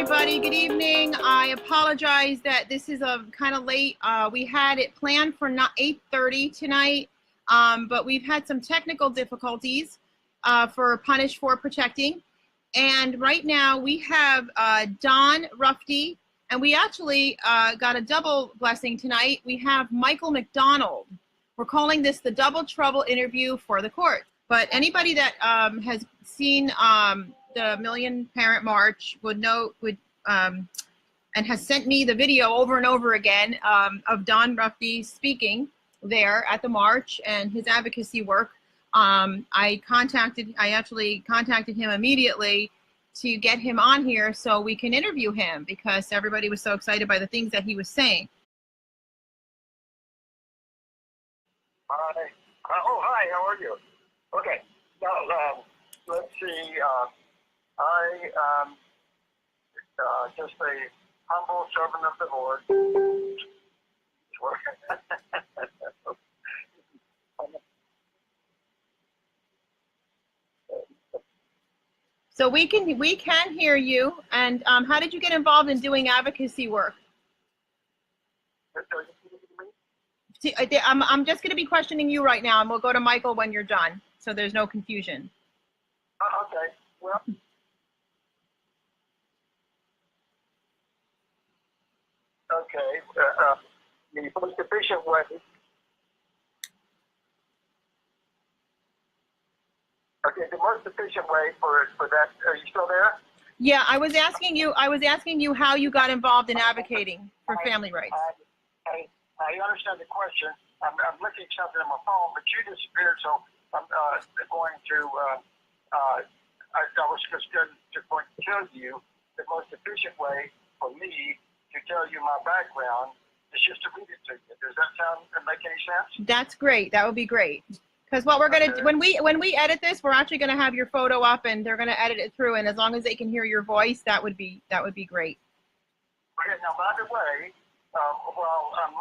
everybody. Good evening. I apologize that this is kind of late. We had it planned for 8:30 tonight, but we've had some technical difficulties for Punish for Protecting. And right now we have Don Rufty, and we actually got a double blessing tonight. We have Michael McDonald. We're calling this the Double Trouble interview for the court. But anybody that has seen the Million Parent March would know, and has sent me the video over and over again of Don Rufty speaking there at the march and his advocacy work. I actually contacted him immediately to get him on here so we can interview him, because everybody was so excited by the things that he was saying. Hi. Oh, hi. How are you? Okay. Now, let's see. I am just a humble servant of the Lord. So we can hear you. And how did you get involved in doing advocacy work? See, I'm just going to be questioning you right now, and we'll go to Michael when you're done, so there's no confusion. Okay. Well. Okay. The most efficient way. Okay, the most efficient way for that. Are you still there? Yeah, I was asking you how you got involved in advocating for family rights. I understand the question. I'm looking at something on my phone, but you disappeared, so I'm going to. I was just going to tell you the most efficient way for me to tell you my background is just to read it to you. Does that make any sense? That's great. That would be great. Because what we're gonna do, when we edit this, we're actually gonna have your photo up, and they're gonna edit it through. And as long as they can hear your voice, that would be great. Okay. Now, by the way, while I'm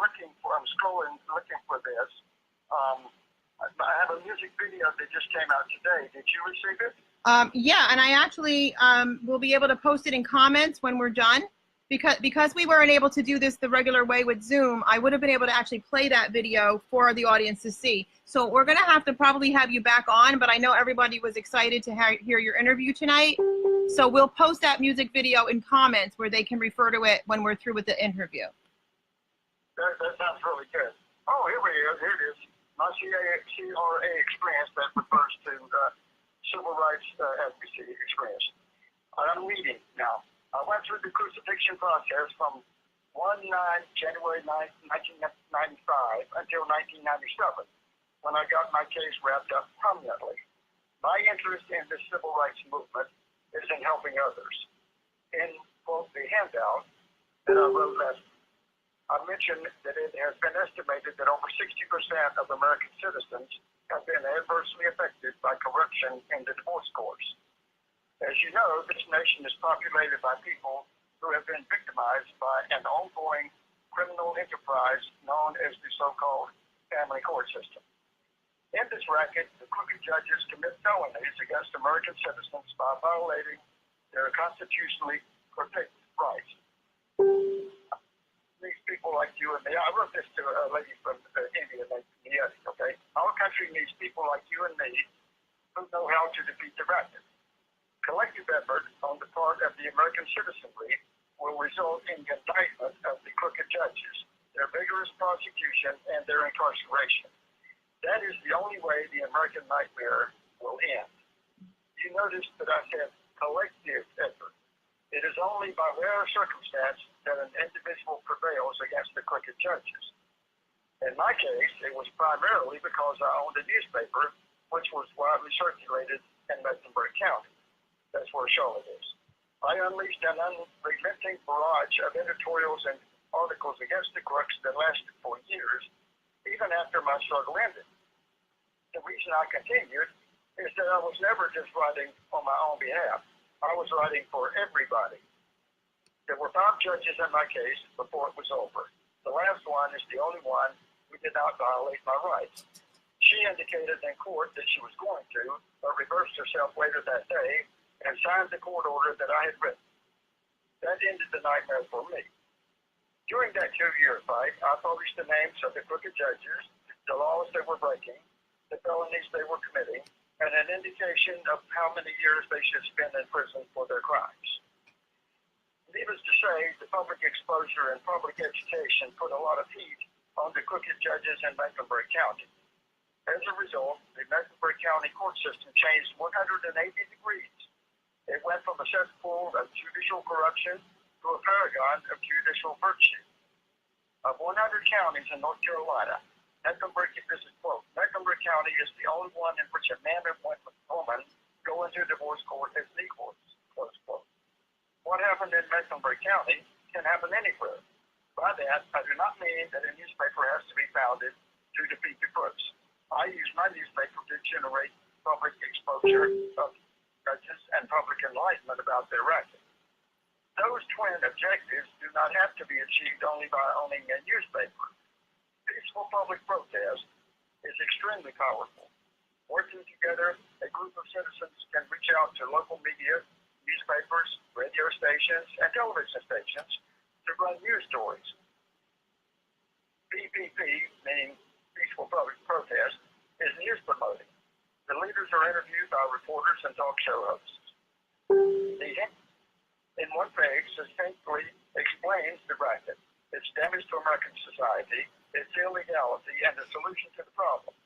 scrolling looking for this, I have a music video that just came out today. Did you receive it? Yeah, and I actually will be able to post it in comments when we're done. Because we weren't able to do this the regular way with Zoom, I would have been able to actually play that video for the audience to see. So we're going to have to probably have you back on, but I know everybody was excited to hear your interview tonight. So we'll post that music video in comments where they can refer to it when we're through with the interview. That sounds really good. Oh, here it is. My CRA experience that refers to civil rights advocacy experience. I'm reading now. I went through the crucifixion process from January 1995 until 1997, when I got my case wrapped up permanently. My interest in the civil rights movement is in helping others. In, quote, the handout that I wrote last, I mentioned that it has been estimated that over 60% of American citizens have been adversely affected by corruption in the divorce courts. As you know, this nation is populated by people who have been victimized by an ongoing criminal enterprise known as the so-called family court system. In this racket, the crooked judges commit felonies against American citizens by violating their constitutionally protected rights. These people like you and me, I wrote this to a lady from India named Yes, okay? Our country needs people like you and me who know how to defeat the racket. Collective effort on the part of the American citizenry will result in the indictment of the crooked judges, their vigorous prosecution, and their incarceration. That is the only way the American nightmare will end. You noticed that I said collective effort. It is only by rare circumstance that an individual prevails against the crooked judges. In my case, it was primarily because I owned a newspaper which was widely circulated in Mecklenburg County. That's where Charlotte is. I unleashed an unrelenting barrage of editorials and articles against the crooks that lasted for years, even after my struggle ended. The reason I continued is that I was never just writing on my own behalf. I was writing for everybody. There were 5 judges in my case before it was over. The last one is the only one who did not violate my rights. She indicated in court that she was going to, but reversed herself later that day and signed the court order that I had written. That ended the nightmare for me. During that 2-year fight, I published the names of the crooked judges, the laws they were breaking, the felonies they were committing, and an indication of how many years they should spend in prison for their crimes. Needless to say, the public exposure and public education put a lot of heat on the crooked judges in Mecklenburg County. As a result, the Mecklenburg County court system changed 180 degrees. It went from a cesspool of judicial corruption to a paragon of judicial virtue. Of 100 counties in North Carolina, Mecklenburg, this is quote, Mecklenburg County is the only one in which a man and woman go into divorce court as equals, close quote. What happened in Mecklenburg County can happen anywhere. By that, I do not mean that a newspaper has to be founded to defeat the crooks. I use my newspaper to generate public exposure of judges and public enlightenment about their racket. Those twin objectives do not have to be achieved only by owning a newspaper. Peaceful public protest is extremely powerful. Working together, a group of citizens can reach out to local media, newspapers, radio stations, and television stations to run news stories. PPP, meaning peaceful public protest, is news promoting. The leaders are interviewed by reporters and talk show hosts. The in one page succinctly explains the racket, its damage to American society, its illegality, and the solution to the problem.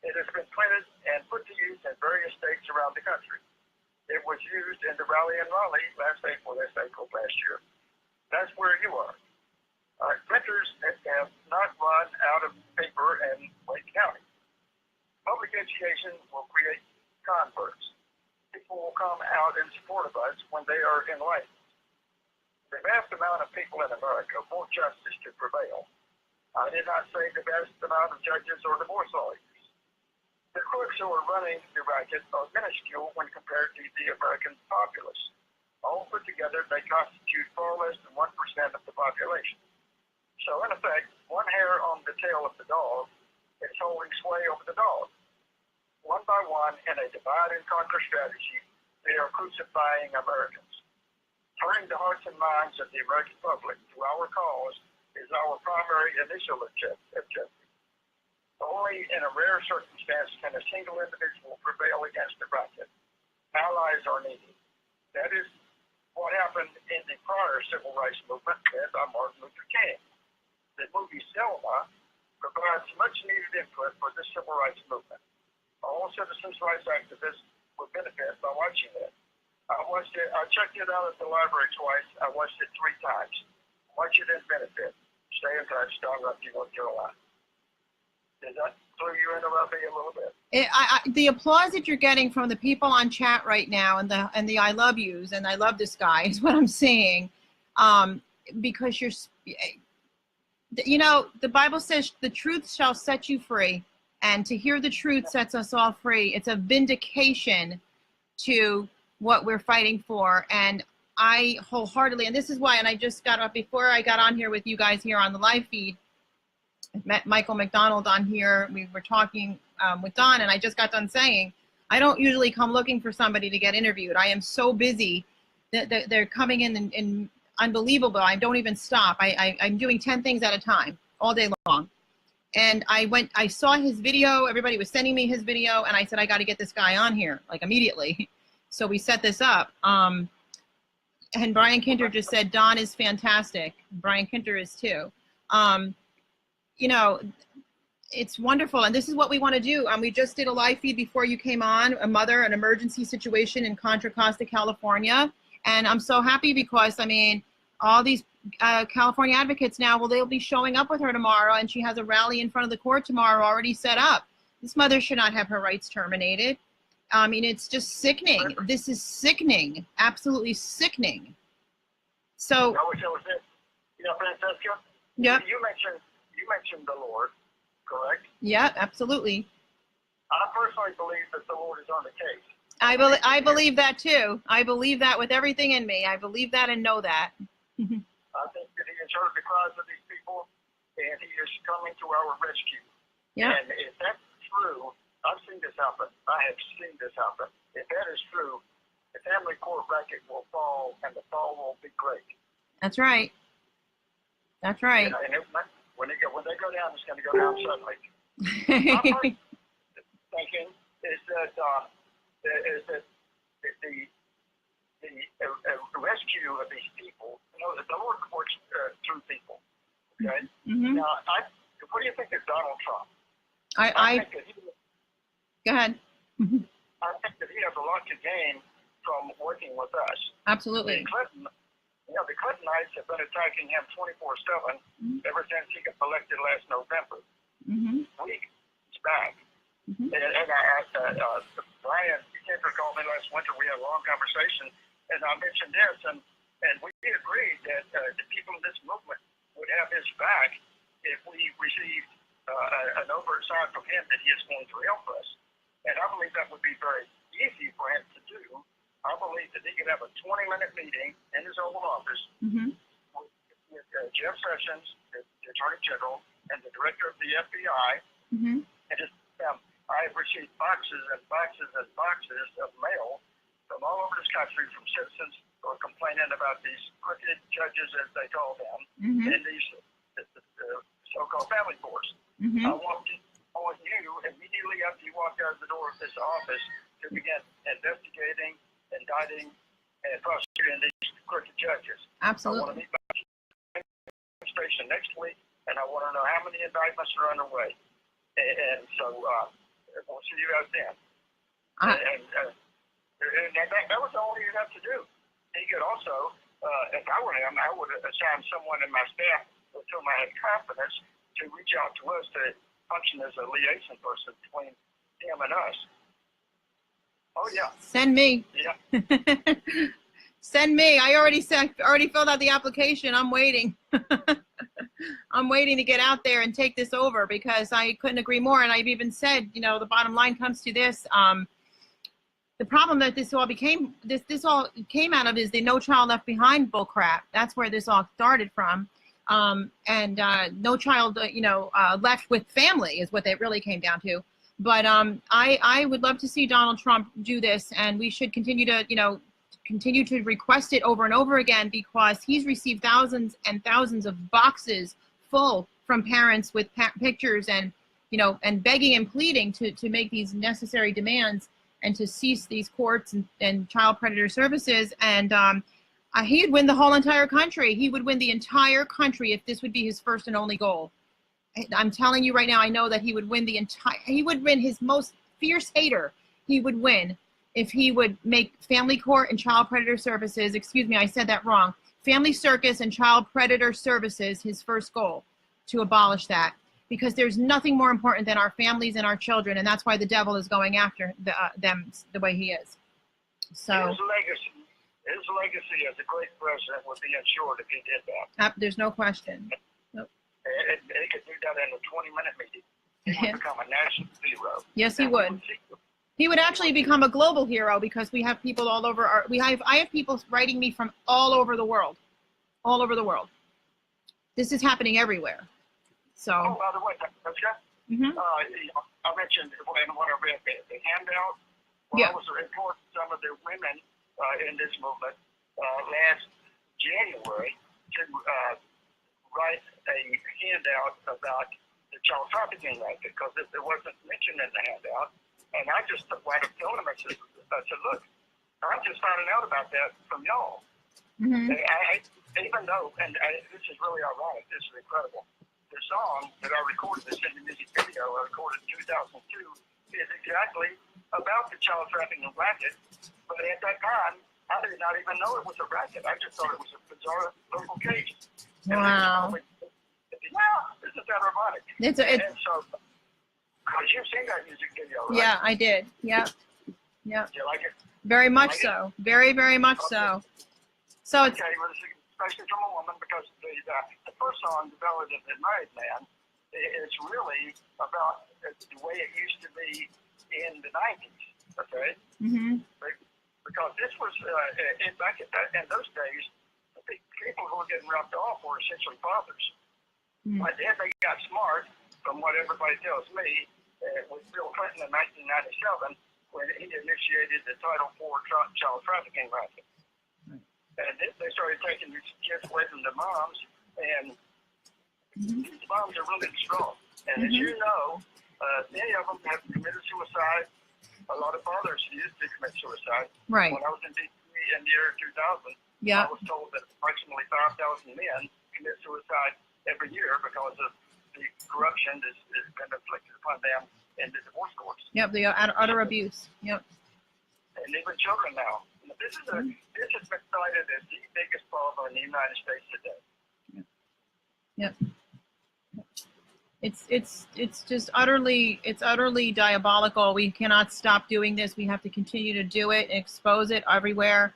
It has been printed and put to use in various states around the country. It was used in the rally in Raleigh last April last year. That's where you are. Printers have not run out of paper in Wake County. Public education will create converts. People will come out in support of us when they are enlightened. The vast amount of people in America want justice to prevail. I did not say the vast amount of judges or divorce lawyers. The crooks who are running the racket are minuscule when compared to the American populace. All put together, they constitute far less than 1% of the population. So, in effect, one hair on the tail of the dog is holding sway over the dog. One by one, in a divide and conquer strategy, they are crucifying Americans. Turning the hearts and minds of the American public to our cause is our primary initial objective. Only in a rare circumstance can a single individual prevail against the racket. Allies are needed. That is what happened in the prior civil rights movement led by Martin Luther King. The movie Selma provides much needed input for this civil rights movement. All citizens' rights activists would benefit by watching it. I watched it. I checked it out at the library twice. I watched it 3 times. Watch it and benefit. Stay in touch. Don Rufty, North Carolina. Did that throw you into Rufty a little bit? The applause that you're getting from the people on chat right now, and the I love yous, and I love this guy, is what I'm seeing, because you're, you know, the Bible says the truth shall set you free. And to hear the truth sets us all free. It's a vindication to what we're fighting for. And I wholeheartedly, and this is why, and I just got up before I got on here with you guys here on the live feed, I met Michael McDonald on here. We were talking with Don, and I just got done saying, I don't usually come looking for somebody to get interviewed. I am so busy that they're coming in unbelievable. I don't even stop. I'm doing 10 things at a time all day long. And I saw his video, everybody was sending me his video, and I said, I got to get this guy on here, like immediately. So we set this up. And Brian Kinter just said, Don is fantastic. Brian Kinter is too. You know, it's wonderful. And this is what we want to do. We just did a live feed before you came on, an emergency situation in Contra Costa, California. And I'm so happy because, I mean, all these California advocates now, well, they'll be showing up with her tomorrow, and she has a rally in front of the court tomorrow already set up. This mother should not have her rights terminated. I mean, it's just sickening. This is sickening, absolutely sickening. So, I wish I was there. You know, Francesca, yeah. You mentioned the Lord, correct? Yeah, absolutely. I personally believe that the Lord is on the case. I believe that too. I believe that with everything in me. I believe that and know that. I think that he has heard the cries of these people, and he is coming to our rescue. Yeah. And if that's true, I've seen this happen. I have seen this happen. If that is true, the family court racket will fall, and the fall will be great. That's right. That's right. And when they go down, it's going to go down suddenly. My first thinking is that the rescue of these people, the Lord works through people. Okay. Mm-hmm. Now, what do you think of Donald Trump? I think that go ahead. I think that he has a lot to gain from working with us. Absolutely. The Clintonites have been attacking him 24/7 ever since he got elected last November. Mm-hmm. He's back. Mm-hmm. And Brian Kendrick called me last winter. We had a long conversation, and I mentioned this, and we agreed that the people in this movement would have his back if we received an overt sign from him that he is going to help us. And I believe that would be very easy for him to do. I believe that he could have a 20-minute meeting in his Oval Office with Jeff Sessions, the Attorney General, and the Director of the FBI, and just I've received boxes and boxes and boxes of mail from all over this country from citizens who are complaining about these crooked judges, as they call them, and these so-called family courts. I want you, immediately after you walk out of the door of this office, to begin investigating, indicting, and prosecuting these crooked judges. Absolutely. I want to meet back at the administration next week, and I want to know how many indictments are underway. And so we'll see you out then. And that was all you have to do. He could also, if I were him, I would assign someone in my staff with whom I had confidence to reach out to us to function as a liaison person between him and us. Oh yeah. Send me. Yeah. Send me. I already filled out the application. I'm waiting. I'm waiting to get out there and take this over because I couldn't agree more. And I've even said, the bottom line comes to this. The problem that this all came out of is the No Child Left Behind bull crap. That's where this all started from. And no child, left with family is what it really came down to. But I would love to see Donald Trump do this, and we should continue to request it over and over again because he's received thousands and thousands of boxes full from parents with pictures and begging and pleading to make these necessary demands and to cease these courts and child predator services. And he'd win the whole entire country. He would win the entire country if this would be his first and only goal. I'm telling you right now, I know that he would win his most fierce hater. He would win if he would make family court and child predator services, excuse me, I said that wrong, family circus and child predator services his first goal, to abolish that. Because there's nothing more important than our families and our children, and that's why the devil is going after them the way he is. So his legacy as a great president would be ensured if he did that. There's no question. Nope. He could do that in a 20-minute meeting. He would become a national hero. Yes, he would. He would actually become a global hero because we have people all over I have people writing me from all over the world. All over the world. This is happening everywhere. So. Oh, by the way, I mentioned in what I read, the handout. I was reporting some of the women in this movement last January to write a handout about the child trafficking racket because it wasn't mentioned in the handout. And I just wound up telling them, I said, look, I'm just finding out about that from y'all. Even though, this is really ironic, this is incredible. The song that I recorded, this in the music video I recorded in 2002, is exactly about the child trafficking racket. But at that time, I did not even know it was a racket. I just thought it was a bizarre local case. Wow. Isn't that ironic? And so, because you've seen that music video, right? Yeah, I did. Yep. Do you like it? Very much so. Very, very much so. So it's especially from a woman, because the first song, The Ballad of the Married Man, is really about the way it used to be in the 90s, okay? Because this was, back in those days, the people who were getting roughed off were essentially fathers. But then they got smart, from what everybody tells me, with Bill Clinton in 1997, when he initiated the Title IV child trafficking racket. And they started taking these kids away from their moms, and these moms are really strong. And as you know, many of them have committed suicide. A lot of fathers used to commit suicide. Right. When I was in D.C. in the year 2000, I was told that approximately 5,000 men commit suicide every year because of the corruption that's been inflicted upon them in the divorce courts. Yep, the utter abuse. Yep. And even children now. This has been cited as the biggest problem in the United States today. Yep. It's just utterly diabolical. We cannot stop doing this. We have to continue to do it, expose it everywhere,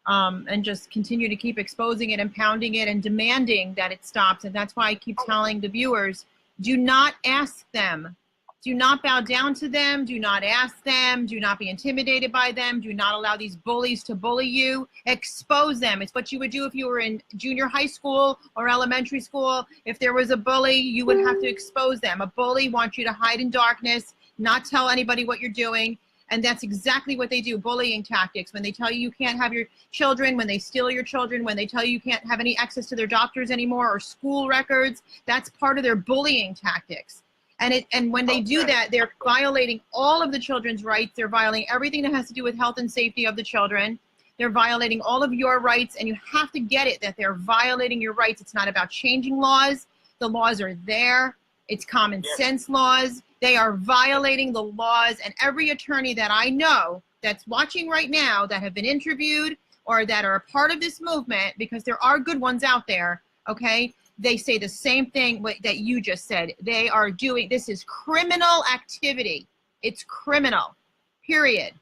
and just continue to keep exposing it and pounding it and demanding that it stops. And that's why I keep telling the viewers, do not ask them. Do not bow down to them. Do not ask them. Do not be intimidated by them. Do not allow these bullies to bully you. Expose them. It's what you would do if you were in junior high school or elementary school. If there was a bully, you would have to expose them. A bully wants you to hide in darkness, not tell anybody what you're doing. And that's exactly what they do, bullying tactics. When they tell you you can't have your children, when they steal your children, when they tell you you can't have any access to their doctors anymore or school records, that's part of their bullying tactics. And when they do that, they're violating all of the children's rights. They're violating everything that has to do with health and safety of the children. They're violating all of your rights, and you have to get it that they're violating your rights. It's not about changing laws. The laws are there. It's common sense laws. They are violating the laws, and every attorney that I know that's watching right now that have been interviewed or that are a part of this movement, because there are good ones out there, okay? They say the same thing that you just said. They are doing, this is criminal activity. It's criminal, period.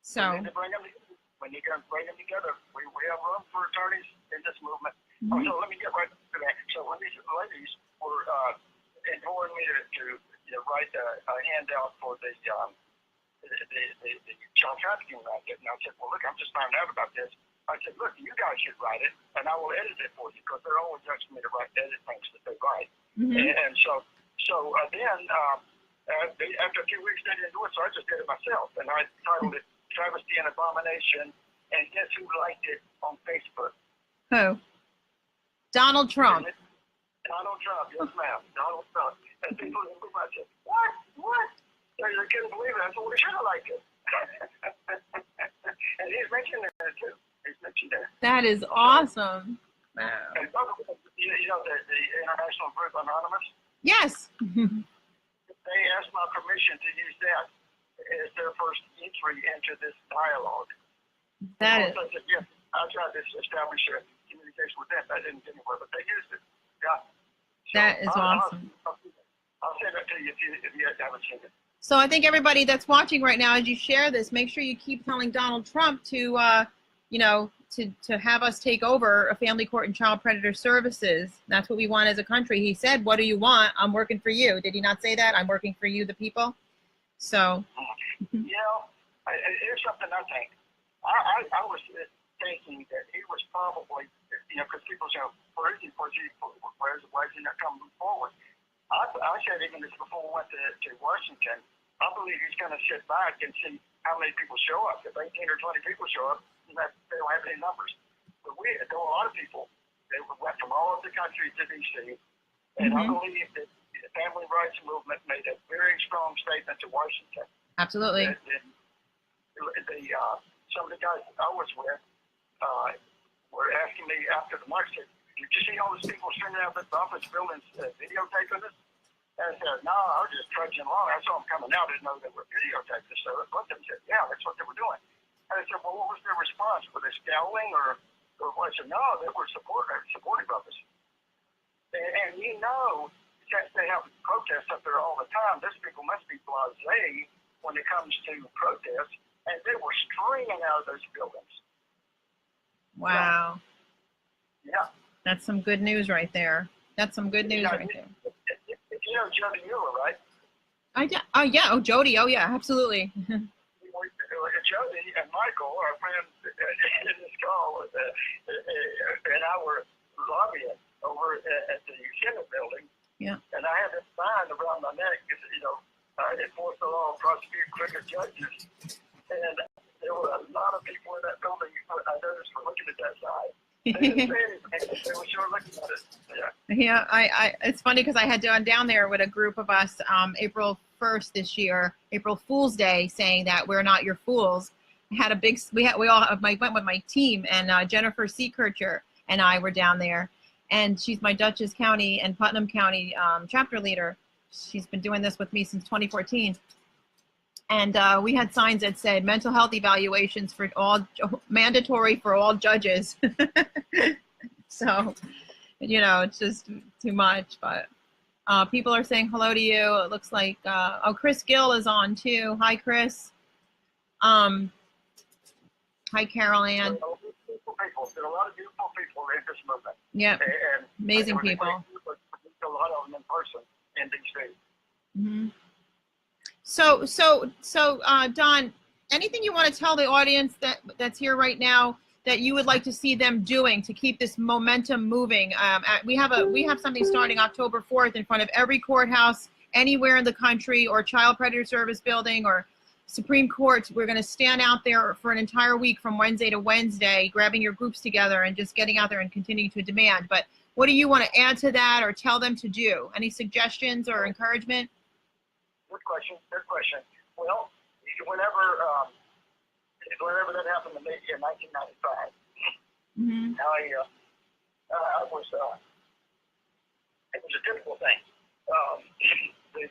So. When you can bring them together, we have room for attorneys in this movement. So let me get right to that. So when these ladies were imploring me to write a handout for the child trafficking racket, and I said, well, look, I'm just finding out about this. I said, look, you guys should write it, and I will edit it for you, because they're always asking me to edit things that they write. And so then after a few weeks, they didn't do it, so I just did it myself, and I titled it Travesty and Abomination, and guess who liked it on Facebook? Who? Donald Trump. Donald Trump, yes, ma'am. Donald Trump. And people in the group, I said, what? They couldn't believe it. I said, well, they should have liked it. And he's mentioned it, too. He's mentioned it. That is awesome. Wow. And you know the international group Anonymous? Yes. They asked my permission to use that as their first entry into this dialogue. That is. I said, yes, I tried to establish a communication with them. That didn't get anywhere, but they used it. Yeah. So that is awesome. I'll send it to you if you haven't seen it. So I think everybody that's watching right now, as you share this, make sure you keep telling Donald Trump to, to have us take over a family court and child predator services. That's what we want as a country. He said, what do you want? I'm working for you. Did he not say that? I'm working for you, the people. So. Here's something I think. I was thinking that he was probably, because people say, why is he not coming forward? I said even this before we went to Washington, I believe he's going to sit back and see how many people show up. If 18 or 20 people show up, they don't have any numbers. But there were a lot of people. They went from all over the country to D.C., and I believe that the family rights movement made a very strong statement to Washington. Absolutely. Some of the guys I was with were asking me after the march, said, did you see all these people streaming out of the office buildings videotaping us? And I said, no, I was just trudging along. I saw them coming out. I didn't know they were videotaping us. So I looked at them and said, yeah, that's what they were doing. And I said, well, what was their response? Were they scowling or what? I said, no, they were supportive of us. And since they have protests up there all the time, these people must be blasé when it comes to protests. And they were streaming out of those buildings. Wow. Yeah. That's some good news right there. That's some good news right there. You know Jody Mueller, right? Yeah. Oh, Jody. Oh, yeah, absolutely. Jody and Michael, our friends in this call, and I were lobbying over at the Senate building. Yeah. And I had this sign around my neck because, I might enforce the law and prosecute crooked judges. And there were a lot of people in that building, I noticed, were looking at that side. They didn't say anything. They were sure looking at it. Yeah. Yeah, it's funny because I had gone down there with a group of us April 1st this year, April Fool's Day, saying that we're not your fools. I had a big, I went with my team, and Jennifer Seekircher and I were down there, and she's my Dutchess County and Putnam County chapter leader. She's been doing this with me since 2014. And we had signs that said mental health evaluations for all, mandatory for all judges. So, you know, it's just too much, but people are saying hello to you. It looks like, oh, Chris Gill is on too. Hi, Chris. Hi, Carol Ann. There are a lot of beautiful people in this movement. Yeah, and amazing people. A lot of them in person in DC. Mm-hmm. So, Don, anything you want to tell the audience that's here right now that you would like to see them doing to keep this momentum moving? We have something starting October 4th in front of every courthouse anywhere in the country, or Child Predator Service building, or Supreme Court. We're going to stand out there for an entire week from Wednesday to Wednesday, grabbing your groups together and just getting out there and continuing to demand. But what do you want to add to that or tell them to do? Any suggestions or encouragement? Good question. Well, whenever that happened to me in 1995, Mm-hmm. I was, it was a difficult thing. The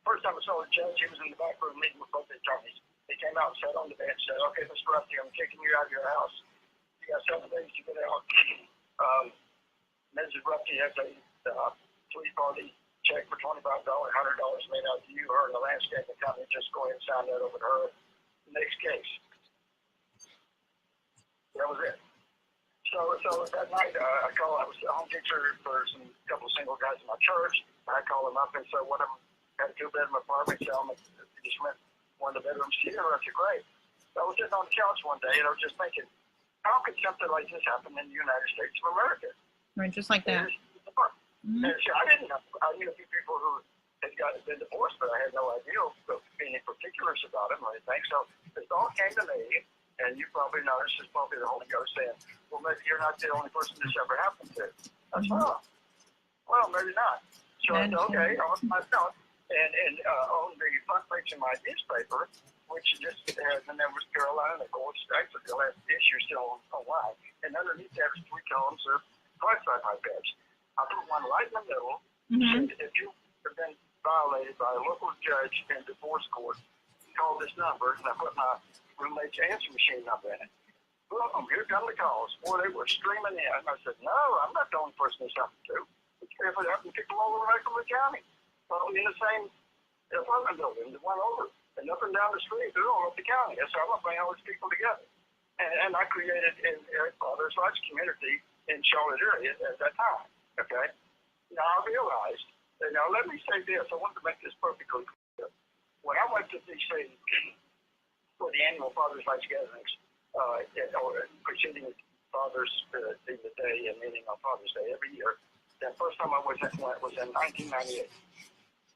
first time I saw the judge, he was in the back room meeting with both the attorneys. He came out and sat on the bench and said, "Okay, Mr. Rufty, I'm kicking you out of your house. You got 7 days to get out." Mrs. Rufty has a 3-party check for $25, $100 made out to you, her, and the landscaping company. Just go ahead and sign that over to her. Next case. That was it. So that night, I was a home teacher for a couple of single guys in my church. I called them up and said, "One of them had a 2-bedroom apartment, so I just went one of the bedrooms to you." I said, "Great." So I was sitting on the couch one day, and I was just thinking, how could something like this happen in the United States of America? Right, just like that. Mm-hmm. And so I didn't know. I knew a few people who had been divorced, but I had no idea any particulars about them or anything. So this all came to me, and you probably know this is probably the Holy Ghost saying, "Well, maybe you're not the only person this ever happened to." I said, "Oh, well, maybe not." So I said, "Okay, I'll myself." And on the front page of my newspaper, which just has the numbers Carolina, the Gold Strikes, the last issue still online, and underneath that is 3 columns of classified my badge. I put one right in the middle. Mm-hmm. And if you have been violated by a local judge in divorce court, call this number, and I put my roommate's answer machine number in it. Boom, here come the calls. Boy, they were streaming in. I said, "No, I'm not the only person this happened to. It's happened to people all over Macomb County. Probably in the same apartment building, the one over, and up and down the street, they're all over the county." So I'm going to bring all these people together. And I created an Eric Father's Rights community in Charlotte area at that time. Okay? Now I realized, now let me say this, I want to make this perfectly clear. When I went to D.C. for the annual Father's Rights gatherings, or preceding Father's Day and meeting on Father's Day every year, the first time I went was in 1998.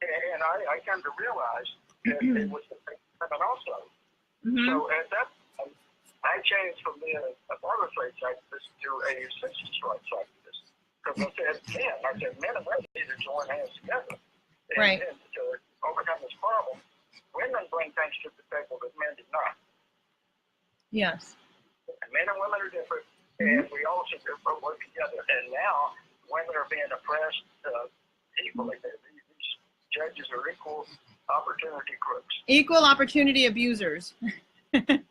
And I came to realize that it was the same time also. Mm-hmm. So at that time, I changed from being a father's rights activist to a citizen's rights activist. Because I said, men and women need to join hands together. Right. And to overcome this problem, women bring things to the table that men did not. Yes. And men and women are different, and we all should work together. And now, women are being oppressed equally. These judges are equal opportunity crooks. Equal opportunity abusers. Yes.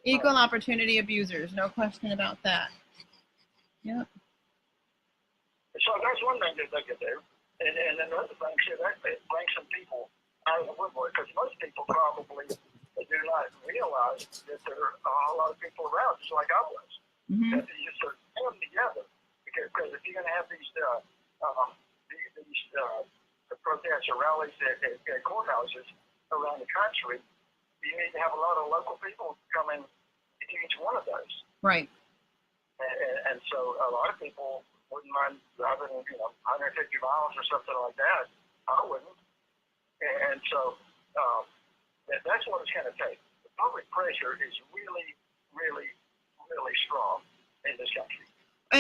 Equal opportunity abusers, no question about that. Yep. So that's one thing that they could do. And another thing, that brings some people out of the woodwork, because most people probably do not realize that there are a lot of people around, just like I was. Mm-hmm. That you just come together. Because if you're going to have these protests or rallies at courthouses around the country, you need to have a lot of local people come in to each one of those. Right. And so a lot of people wouldn't mind driving, 150 miles or something like that. I wouldn't. And so that's what it's going to take. The public pressure is really, really, really strong in this country.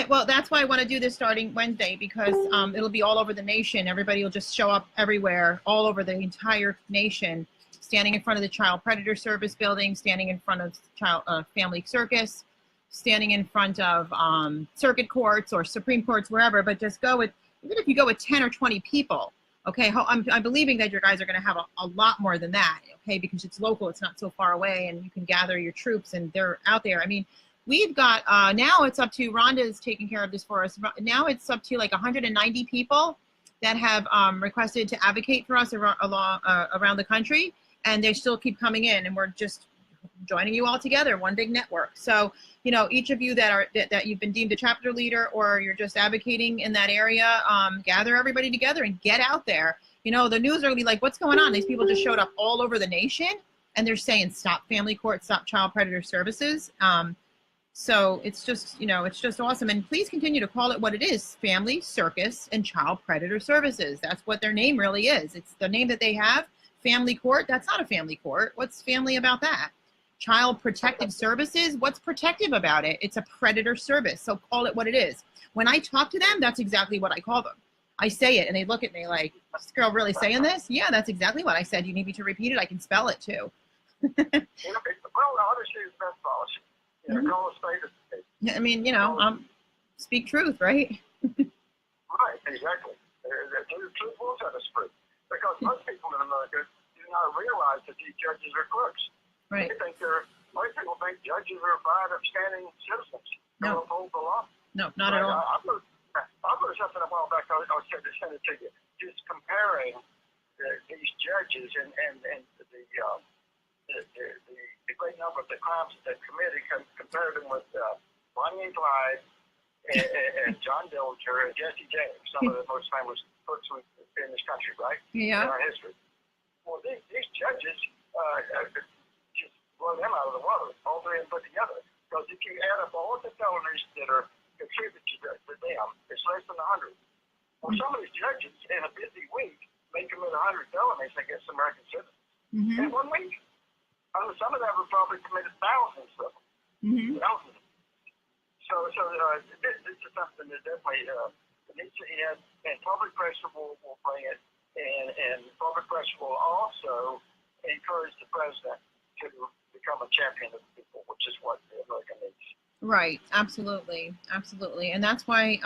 Well, that's why I want to do this starting Wednesday, because it'll be all over the nation. Everybody will just show up everywhere, all over the entire nation, standing in front of the Child Predator Service building, standing in front of Family Circus, standing in front of circuit courts or Supreme Courts, wherever. But just go with, even if you go with 10 or 20 people, okay, I'm believing that your guys are going to have a lot more than that, okay, because it's local, it's not so far away, and you can gather your troops, and they're out there. I mean, we've got, now it's up to, Rhonda is taking care of this for us. Now it's up to like 190 people that have requested to advocate for us around the country, and they still keep coming in, and we're just joining you all together, one big network. So, you know, each of you that you've been deemed a chapter leader, or you're just advocating in that area, gather everybody together and get out there. You know, the news are gonna be like, what's going on? These people just showed up all over the nation, and they're saying, stop family court, stop child predator services. So it's just, you know, it's just awesome. And please continue to call it what it is: Family Circus and Child Predator Services. That's what their name really is. It's the name that they have. Family court, that's not a family court. What's family about that? Child Protective Services, what's protective about it? It's a predator service, so call it what it is. When I talk to them, that's exactly what I call them. I say it, and they look at me like, is this girl really saying this? Yeah, that's exactly what I said. You need me to repeat it? I can spell it too. Well, obviously, it's best policy. You know, call a spade a spade. I mean, you know, speak truth, right? Right, exactly. The truth will set us free. Because most people in America do not realize that these judges are crooks. Right. Most people think judges are fine, upstanding citizens. No. Don't hold the law. No, not at all. I put something a while back. I said to send it to you. Just comparing these judges and the great number of the crimes that they've committed, compared them with Bonnie and Clyde and John Dillinger and Jesse James, some of the most famous crooks in this country, right? Yeah. In our history. Well, these judges just blow them out of the water, all three of them put together. Because if you add up all of the felonies that are contributed to them, it's less than 100. Well, some of these judges in a busy week may commit 100 felonies against American citizens in 1 week. Some of them have probably committed thousands of them. Thousands. So this is something that definitely needs to end, and public pressure will bring it, and public pressure will also encourage the president to become a champion of the people, which is what America needs. Right, absolutely, absolutely, and that's why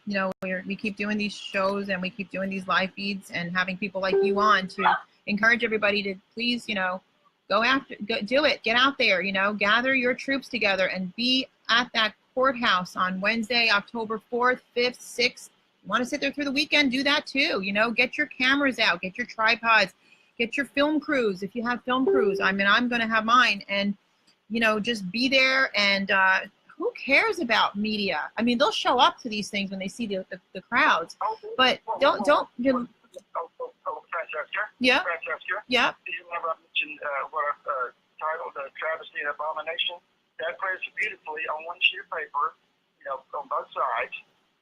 you know, we keep doing these shows, and we keep doing these live feeds, and having people like you on to encourage everybody to please, you know, do it, get out there, you know, gather your troops together and be at that courthouse on Wednesday, October 4th, 5th, 6th. You want to sit there through the weekend, do that too. You know, get your cameras out, get your tripods, get your film crews if you have film crews. I mean, I'm going to have mine, and, you know, just be there. And who cares about media? I mean, they'll show up to these things when they see the crowds, but don't. Francesca? Yeah. Francesca? Yeah. Do you remember I mentioned what I titled Travesty and Abomination? That plays beautifully on one sheet of paper, you know, on both sides.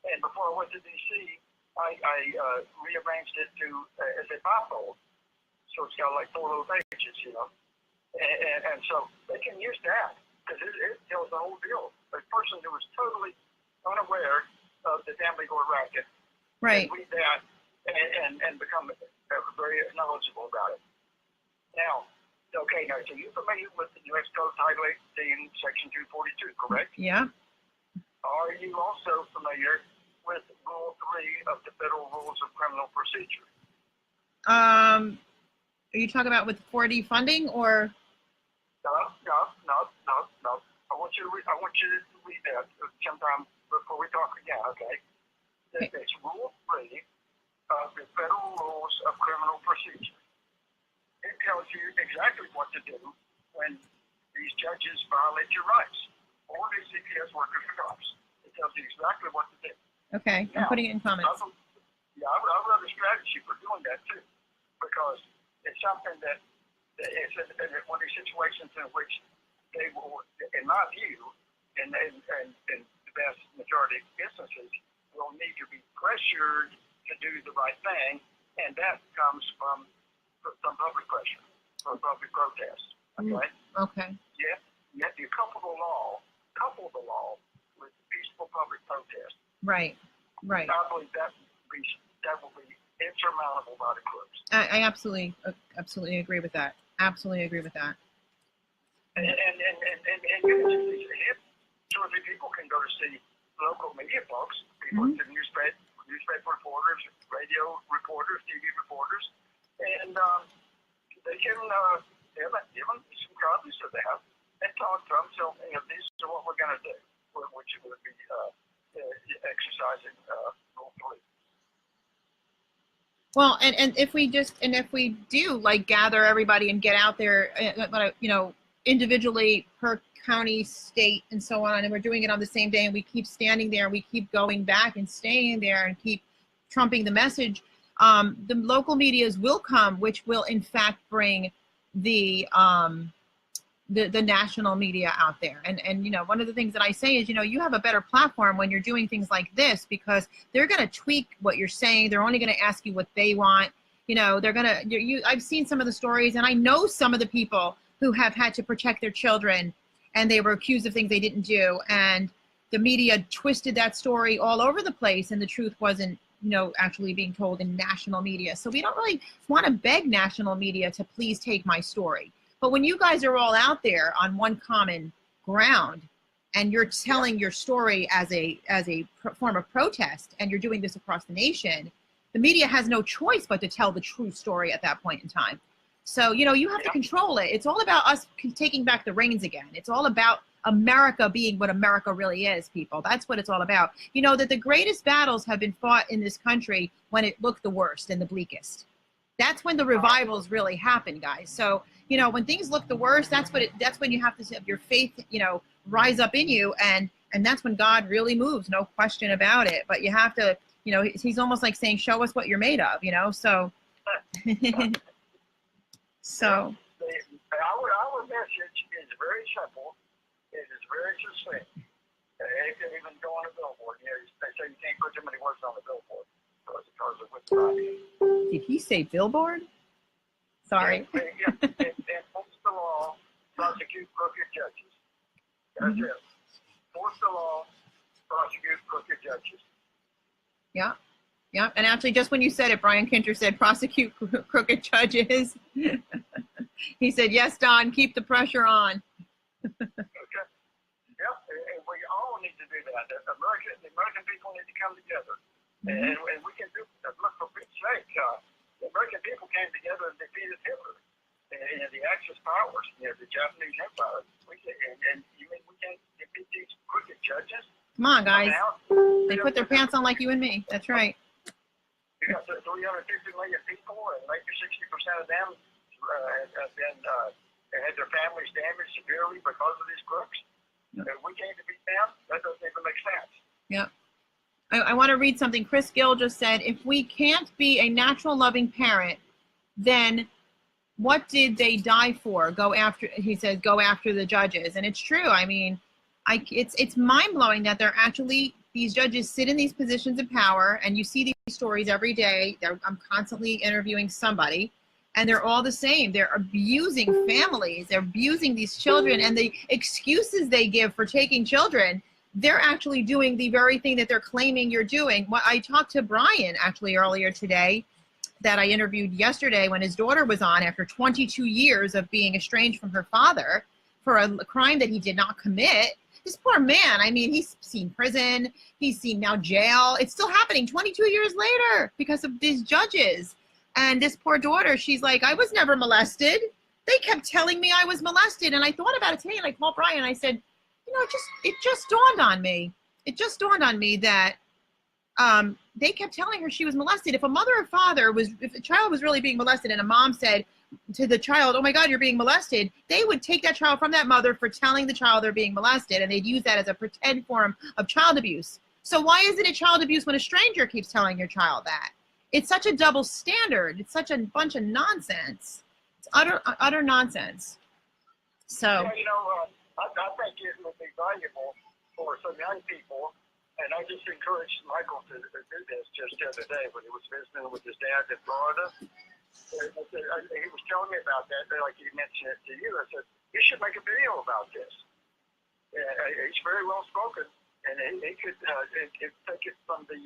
And before I went to D.C., I rearranged it to as a bifold. So it's got like 4 little pages, you know. And so they can use that, because it tells the whole deal. A person who was totally unaware of the family court racket Right. can read that and become very knowledgeable about it. Now, okay, so you're familiar with the U.S. Code Title 18, Section 242, correct? Yeah. Are you also familiar with Rule 3 of the Federal Rules of Criminal Procedure? Are you talking about with 4D funding, or? No. I want you to read that sometime before we talk again, okay? It's Rule 3 of the Federal Rules of Criminal Procedure. It tells you exactly what to do when these judges violate your rights, or the CPS workers for cops. It tells you exactly what to do. Okay, I'm putting it in comments. I would have a strategy for doing that too, because it's something that it's one of these situations in which they will, in my view, and the vast majority of businesses will need to be pressured to do the right thing, and that comes from some public pressure or public protest. Okay. Okay. Yeah. You have to couple the law with peaceful public protest. Right. Right. I believe that will be insurmountable by the crooks. I absolutely agree with that. Absolutely agree with that. And certainly people can go to see local media folks, people, the newspaper reporters, radio reporters, TV reporters, and they can give them some copies of that and talk to them. So these are what we're going to do, which would be exercising rule 3. Well, and if we do like gather everybody and get out there, individually per county, state, and so on, and we're doing it on the same day, and we keep standing there, and we keep going back and staying there, and keep trumping the message, the local medias will come, which will in fact bring the national media out there. And one of the things that I say is, you have a better platform when you're doing things like this, because they're going to tweak what you're saying. They're only going to ask you what they want. They're going to, I've seen some of the stories, and I know some of the people who have had to protect their children, and they were accused of things they didn't do. And the media twisted that story all over the place, and the truth wasn't, actually being told in national media. So we don't really want to beg national media to please take my story. But when you guys are all out there on one common ground, and you're telling your story as a form of protest, and you're doing this across the nation, the media has no choice but to tell the true story at that point in time. So, you have to control it. It's all about us taking back the reins again. It's all about America being what America really is, people. That's what it's all about. That the greatest battles have been fought in this country when it looked the worst and the bleakest. That's when the revivals really happen, guys. So, when things look the worst, that's when you have to have your faith, rise up in you, and that's when God really moves, no question about it. But you have to, he's almost like saying, show us what you're made of, so. So. Our message is very simple. It is very succinct. It can even go on a billboard. They say you can't put too many words on a billboard because of what's right. Did he say billboard? Sorry. Enforce the law, prosecute crooked judges. That's it. Enforce the law, prosecute crooked judges. Yeah. Yeah. And actually, just when you said it, Brian Kinter said, prosecute crooked judges. He said, yes, Don, keep the pressure on. Okay. Yep. And we all need to do that. The American people need to come together. And we can do that. Look, for Pete's sake, the American people came together and defeated Hitler and the Axis powers, the Japanese Empire. We can't defeat these crooked judges. Come on, guys. They put their pants on like you and me. That's right. You got 350 million people, and maybe 60% of them have had their families damaged severely because of these crooks. Yep. If we can't defeat them, that doesn't even make sense. Yep. I want to read something. Chris Gill just said, if we can't be a natural loving parent, then what did they die for? He says, go after the judges. And it's true. I mean, it's mind-blowing that these judges sit in these positions of power, and you see these stories every day. I'm constantly interviewing somebody, and they're all the same. They're abusing families. They're abusing these children, and the excuses they give for taking children, they're actually doing the very thing that they're claiming you're doing. I talked to Brian actually earlier today, that I interviewed yesterday, when his daughter was on after 22 years of being estranged from her father for a crime that he did not commit. This poor man, I mean, he's seen prison, he's seen now jail. It's still happening 22 years later because of these judges. And this poor daughter, she's like, I was never molested. They kept telling me I was molested. And I thought about it today, and I called Brian, and I said, it just dawned on me. It just dawned on me that they kept telling her she was molested. If a mother or father if a child was really being molested, and a mom said to the child, oh my God, you're being molested, they would take that child from that mother for telling the child they're being molested, and they'd use that as a pretend form of child abuse. So why isn't it child abuse when a stranger keeps telling your child that? It's such a double standard. It's such a bunch of nonsense. It's utter nonsense. So. I think it would be valuable for some young people, and I just encouraged Michael to do this just the other day when he was visiting with his dad in Florida. he was telling me about that, like he mentioned it to you. I said, you should make a video about this. He's very well spoken, and he could take it from the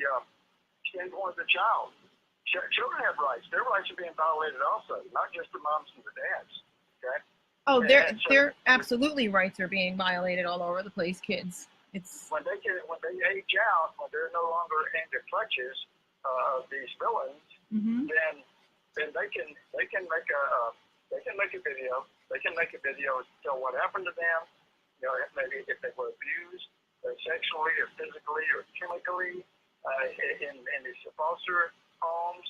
standpoint of the child. Children have rights. Their rights are being violated also, not just the moms and the dads. Okay. Oh, their absolutely rights are being violated all over the place, kids. It's when they age out, when they're no longer in the clutches of these villains, then they can make a video. They can make a video to tell what happened to them. You know, maybe if they were abused sexually or physically or chemically in these foster homes.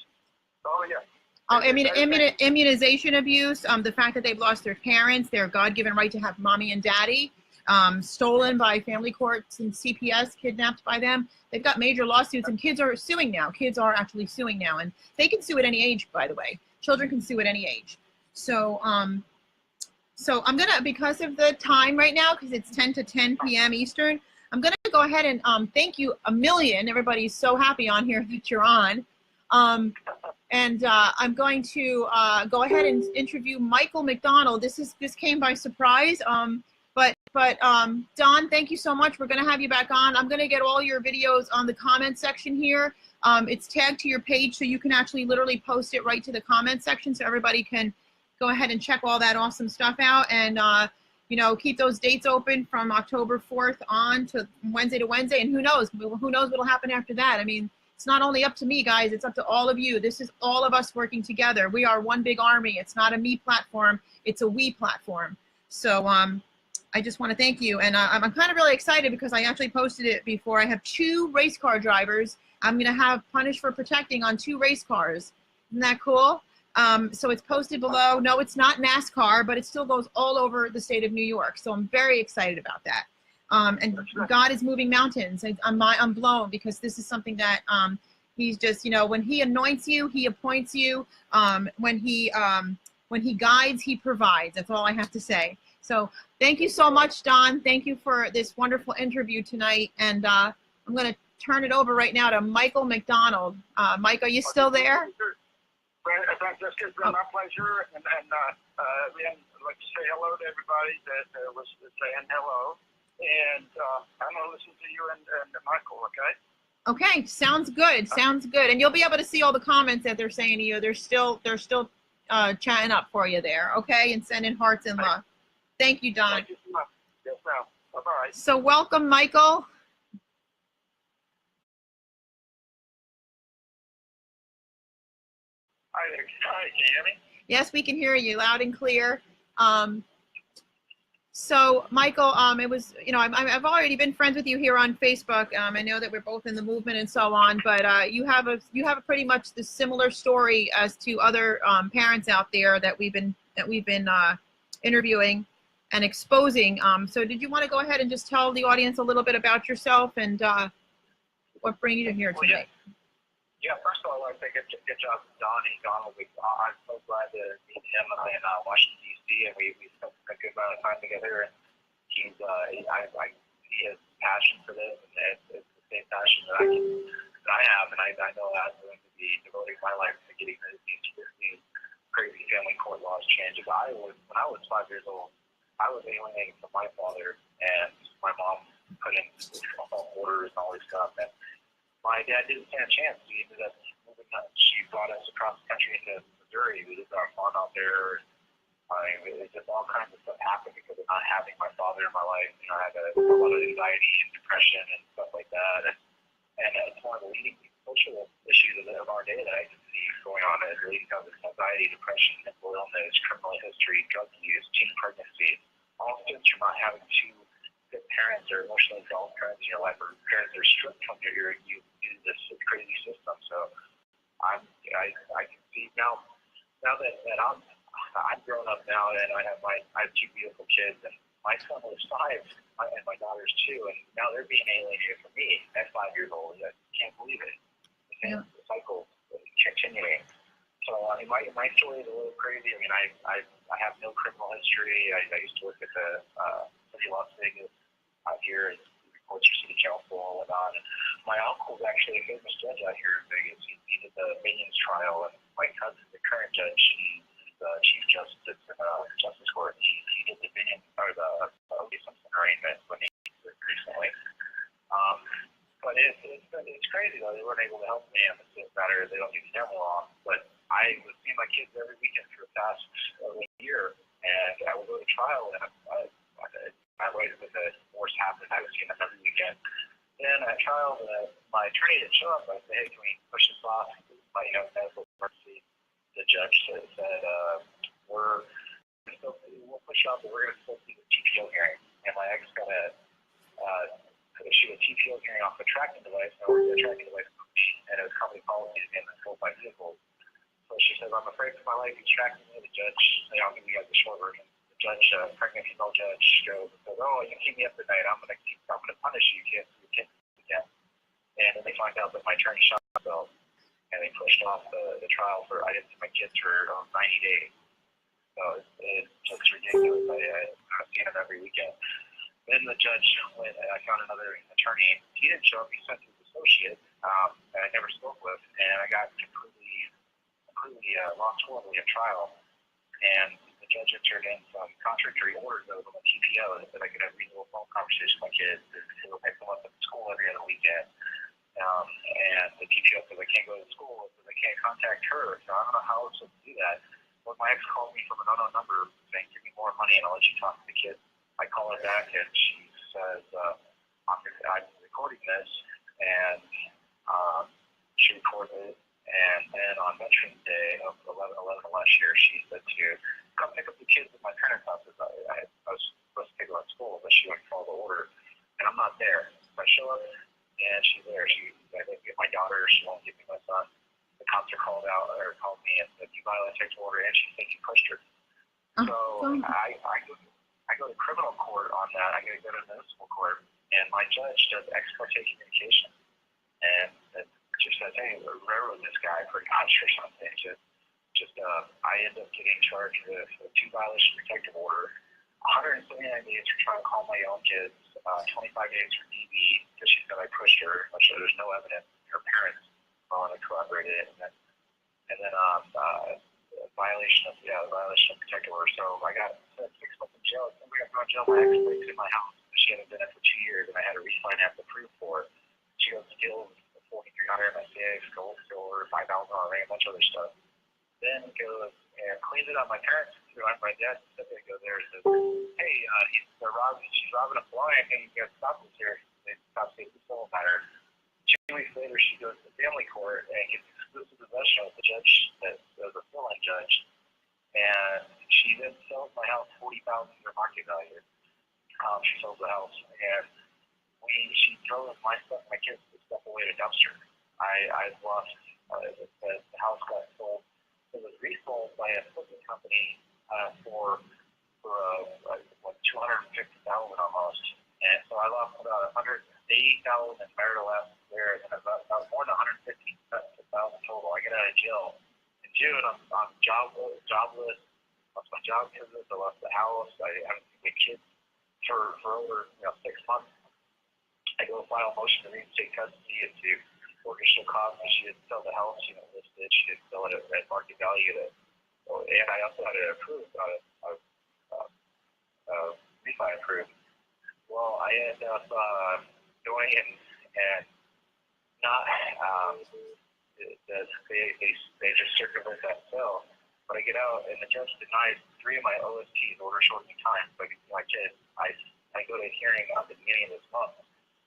Oh yeah. Oh, immunization abuse, the fact that they've lost their parents, their God-given right to have mommy and daddy, stolen by family courts and CPS, kidnapped by them. They've got major lawsuits, and kids are suing now. Kids are actually suing now, and they can sue at any age, by the way. Children can sue at any age. So, so I'm gonna, because of the time right now, because it's 10 to 10 p.m. Eastern, I'm gonna go ahead and thank you a million. Everybody's so happy on here that you're on. And I'm going to go ahead and interview Michael McDonald. This came by surprise. But Don, thank you so much. We're going to have you back on. I'm going to get all your videos on the comment section here. It's tagged to your page, so you can actually literally post it right to the comment section, so everybody can go ahead and check all that awesome stuff out. And you know, keep those dates open from October 4th on to Wednesday, and who knows what'll happen after that. I mean, it's not only up to me, guys, it's up to all of you. This is all of us working together. We are one big army. It's not a me platform, it's a we platform. So I just want to thank you. And I'm kind of really excited because I actually posted it before. I have 2 race car drivers I'm going to have punished for protecting on 2 race cars. Isn't that cool? So it's posted below. No, it's not NASCAR, but it still goes all over the state of New York. So I'm very excited about that. And God is moving mountains. I'm blown, because this is something that he's just, you know, when he anoints you, he appoints you. When he guides, he provides. That's all I have to say. So thank you so much, Don. Thank you for this wonderful interview tonight. And I'm going to turn it over right now to Michael McDonald. Mike, are you still there? It's been my pleasure, and again, I'd like to say hello to everybody that was saying hello, and I'm going to listen to you and Michael, okay? Okay, sounds good, sounds good. And you'll be able to see all the comments that they're saying to you. They're still chatting up for you there, okay, and sending hearts and love. Thank you, Don. Thank you so much. Yes, ma'am. Bye-bye. So welcome, Michael. Hi, can you hear me? Yes, we can hear you loud and clear. So Michael, it was, you know, I've already been friends with you here on Facebook. I know that we're both in the movement and so on, but you have a pretty much the similar story as to other parents out there that we've been interviewing and exposing. So did you want to go ahead and just tell the audience a little bit about yourself and what brings you here tonight? Yeah, first of all, I'd like to say good job to Donnie. Donald, I'm so glad to meet him in Washington, D.C., and we spent a good amount of time together. And he's, I see his passion for this, and it's the same passion that I have, and I know I'm going to be devoting my life to getting these crazy family court laws changed. When I was 5 years old, I was alienated from my father, and my mom put in orders and all this stuff, and my dad didn't stand a chance. He ended up moving up. She brought us across the country into Missouri. We lived our farm out there. I mean, it just all kinds of stuff happened because of not having my father in my life. You know, I had a lot of anxiety and depression and stuff like that. And it's one of the leading social issues of our day that I can see going on is leading to this anxiety, depression, mental illness, criminal history, drug use, teen pregnancy. All stems from not having 2 good parents or emotionally involved parents in your life, or parents that are strict from you use this crazy system. So I can see now that I'm grown up now, and I have 2 beautiful kids, and my son was 5 and my daughter's 2, and now they're being alienated from me at 5 years old. I can't believe it. The cycle is continuing. So I mean, my story is a little crazy. I mean, I have no criminal history. I used to work at the city of Las Vegas out here reports for city council and whatnot. And my uncle's actually a famous judge out here in Vegas. He did the Minions trial, and my cousin, the current judge, he's the Chief Justice in the Justice Court. He did the Minions, or the Simpson arraignment when he did it recently. But it's crazy though. They weren't able to help me on this matter. They don't do camera law. But I was seeing my kids every weekend for the past year, and I would go to trial, and I waited when the divorce happened. I was seeing them every weekend. Then at trial, my attorney didn't show up. I said, "Hey, can we push this off?" My medical emergency. The judge said, "We'll push off, but we're going to still see the TPO hearing." And my ex got a shoot a TPO hearing off the tracking device. And I worked at a tracking device coach, and it was company policy to be in the full by vehicles. So she said, "I'm afraid for my life, he's tracking me." The judge, I'll give you guys the short version. The judge, pregnant female judge, goes, "Oh, you keep me up at night. I'm gonna punish you. You can't see your kids again." And then they find out that my attorney shot himself, and they pushed off the trial for I didn't see my kids for 90 days. So it's just ridiculous. I've seen him every weekend. Then the judge went, and I found another attorney. He didn't show up. He sent his associate that I never spoke with, and I got completely lost horribly at trial. And the judge entered in some contradictory orders over my TPO that I could have reasonable phone conversations with my kids, to pick them up at school every other weekend. And the TPO says I can't go to school, says I can't contact her. So I don't know how I was supposed to do that. But my ex called me from an unknown number saying, "Give me more money and I'll let you talk to the kids." I call her back and she says, "I'm recording this," and she recorded it. And then on Veterans Day of 11/11 last year, she said to come pick up the kids at my parents' house. I was supposed to take her to school, but she went and followed the order, and I'm not there. So I show up, and she's there. I didn't get my daughter. She won't give me my son. The cops are called me and said, "You violated sexual order," and she said you pushed her. So I go to criminal court on that. I got to go to municipal court, and my judge does ex parte communication, and she says, "Hey, railroad this guy for notch or something." I end up getting charged with a 2 violation protective order, 179 days for trying to call my own kids, 25 days for DV because she said I pushed her. There's no evidence. Her parents corroborated it, and then violation of protective order. So I got 6 months in jail. I got thrown in jail. My ex breaks in my house. She hadn't been there for 2 years, and I had to refinance approved for it. She goes steals 4,300 MSAs, gold, silver, $5,000 ring, a bunch of other stuff. Then goes and cleans it up. My parents, my dad said they go there and says, "Hey, she's robbing a blind. Hey, you guys stop this here." They stop saying the civil matter. 2 weeks later, she goes to family court and gets exclusive possession with the judge that was a fill-in judge. And she then sells my house $40,000 for market value. She sells the house, and she throws my stuff, my kids' stuff away to dumpster. I've lost. The house got sold. It was resold by a flipping company for $250,000 almost, and so I lost about $180,000 in marital assets there, and about more than $150,000 total. I get out of jail in June. I'm jobless. Lost my job because I lost the house. I haven't seen my kids for over 6 months. I go file a motion to reinstate custody and to mortgage costs. She didn't sell the house, listed. She didn't sell it at market value. And I also had it approved, refi approved. Well, I end up going and not. They just circumvent that sale. But I get out, and the judge denies 3 of my OSTs, order shortening time. So I can see my kids. I go to a hearing at the beginning of this month.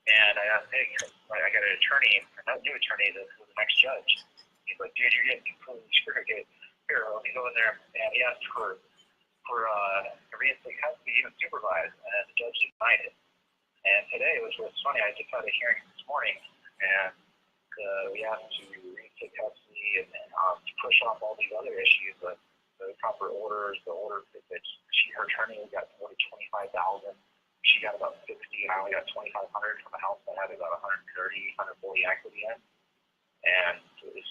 And I asked, "Hey, I got an attorney, not a new attorney, this was the next judge." He's like, "Dude, you're getting completely screwed. Here, let me go in there." And he asked for a reinstate custody, even supervised, and the judge denied it. And today, which was funny, I just had a hearing this morning, and we asked to reinstate custody and to push off all these other issues, the proper orders, the order that her attorney got awarded $25,000. She got about 60, and I only got 2,500 from the house that had about 140 equity in. And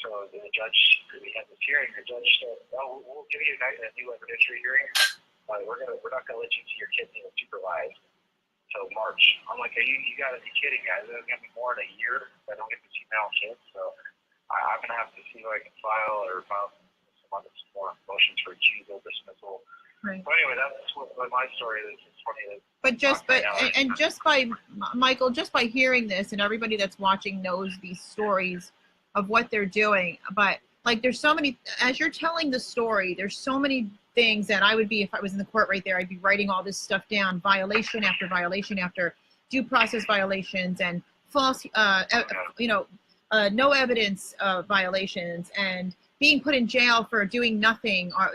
so the judge, we had this hearing. The judge said, "Oh, we'll give you a new evidentiary hearing. We're not going to let you see your kids even supervised until March. I'm like, hey, you got to be kidding, guys. It's going to be more than a year that I don't get to see my own kids. So I'm going to have to see if I can file some more motions for refusal, dismissal. Right. But anyway, that's what my story is. It's funny that. Michael, just by hearing this, and everybody that's watching knows these stories of what they're doing. But like, there's so many, as you're telling the story, there's so many things that I would be, if I was in the court right there, I'd be writing all this stuff down, violation after violation after due process violations and false, no evidence violations, and being put in jail for doing nothing, or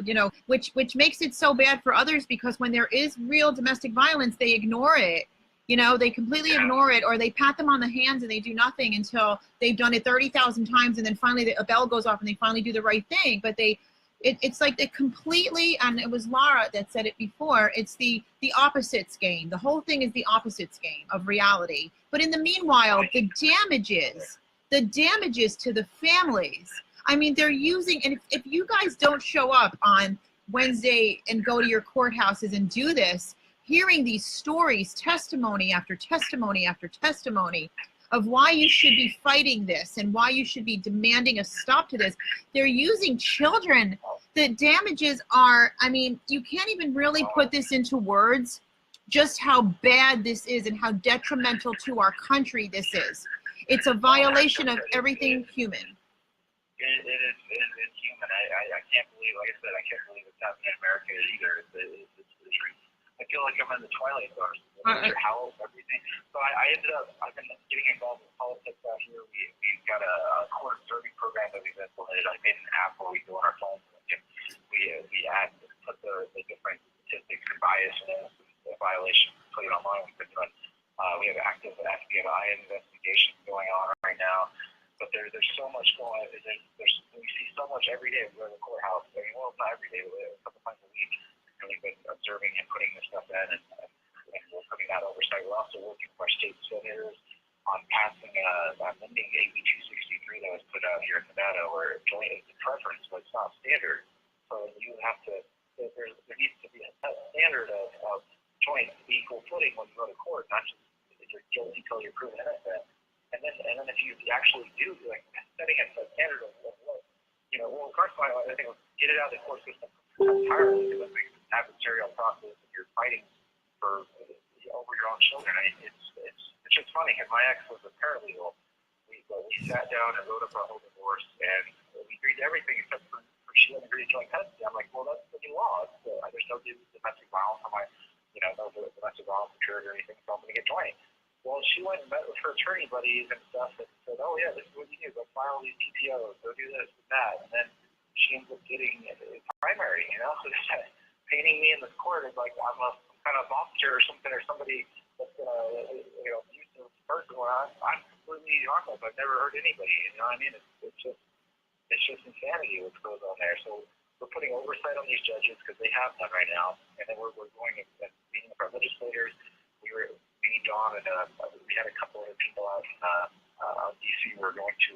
which makes it so bad for others, because when there is real domestic violence, they ignore it. They completely ignore it, or they pat them on the hands and they do nothing until they've done it 30,000 times, and then finally a bell goes off and they finally do the right thing. But it's like they completely, and it was Laura that said it before, it's the opposites game. The whole thing is the opposites game of reality. But in the meanwhile, the damages to the families, I mean, they're using, and if you guys don't show up on Wednesday and go to your courthouses and do this, hearing these stories, testimony after testimony after testimony of why you should be fighting this and why you should be demanding a stop to this. They're using children. The damages are, I mean, you can't even really put this into words, just how bad this is and how detrimental to our country this is. It's a violation of everything human. It is human. I can't believe, like I said, I can't believe it's happening in America either. It's I feel like I'm in the Twilight Zone. Your house, everything. So I've been getting involved in politics out here. We've got a court observing program that we've implemented. I made an app where we go on our phones and we put the different statistics and bias and the violations, put it online. We've been doing, we have active FBI investigations going on right now. But there's so much going on. We see so much every day. We go to the courthouse. I mean, well, not every day, but a couple times a week. And we've been observing and putting this stuff in, and we're putting that oversight. We're also working with our state senators on passing amending AB 263 that was put out here in Nevada, where joint is the preference, but it's not standard. So you have to, there needs to be a standard of joint equal footing when you go to court, not just you're guilty until you're proven innocent. And then if you actually do, like, setting a standard of what, well, first of all, I think get it out of the court system entirely, because it makes an adversarial process and you're fighting for over your own children. I mean, it's just funny. And my ex was a paralegal. We sat down and wrote up our whole divorce, and we agreed to everything except for she didn't agree to joint custody. I'm like, well, that's the new law. There's no domestic violence on my, no domestic violence occurred or anything, so I'm going to get joint. Well, she went and met with her attorney buddies and stuff and said, oh, yeah, this is what you do. Go file these TPOs. Go do this and that. And then she ends up getting a primary, so they're painting me in the court as like I'm some kind of monster or something, or somebody that's going to, abuse this person. Where I'm completely harmless. I've never hurt anybody. You know what I mean? It's just insanity what goes on there. So we're putting oversight on these judges because they have none right now. And then we're going and meeting with our legislators. Me, John, and we had a couple of people out in D.C. We're going to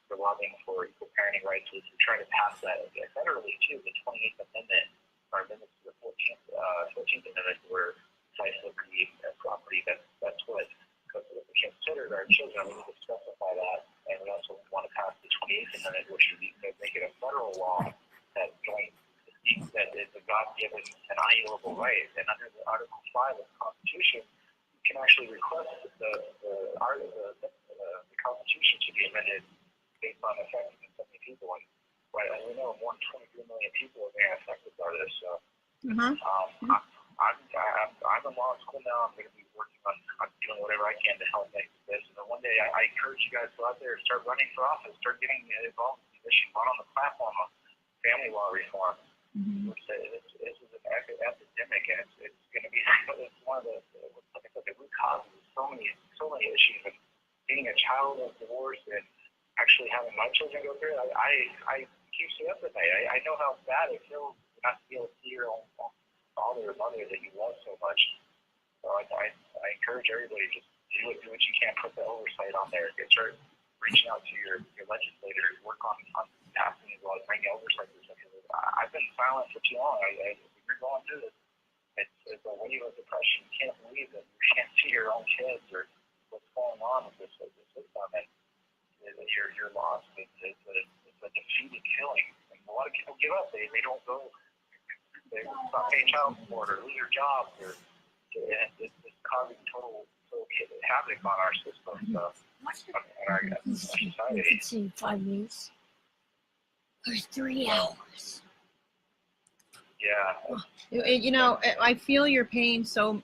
we're lobbying for equal parenting rights. We're trying to pass that federally too. The 28th Amendment, or amendments to the 14th Amendment, where life, liberty, and property. That's what we considered our children. We need to specify that, and we also want to pass the 28th Amendment, which would make it a federal law that is a God-given and unalienable right. And under the Article 5 of the Constitution, you can actually request the Constitution to be amended based on affecting so many people. And as we know, more than 23 million people are being affected by this. So I'm in law school now. I'm going to be working on doing whatever I can to help make this. And then one day, I encourage you guys to go out there and start running for office, start getting involved in this issue, run on the platform of family law reform. This is an epidemic, and it's going to be one of the root causes of so many issues. And being a child of divorce and actually having my children go through it, I keeps me up at night. I know how bad it feels not to be able to see your own father or mother that you love so much. So I encourage everybody to do what you can, put the oversight on there, start reaching out to your legislators, work on passing these laws, bringing oversight to this. I've been silent for too long. We're going through this, It's a wave of depression. You can't believe that you can't see your own kids or what's going on with this system, and you're lost. It's a defeated feeling. And a lot of people give up. They don't go. They stop paying child support or lose their jobs, and it's causing total havoc on our system, on our society. It's in 5 minutes. There's 3 hours. Yeah. You know, I feel your pain so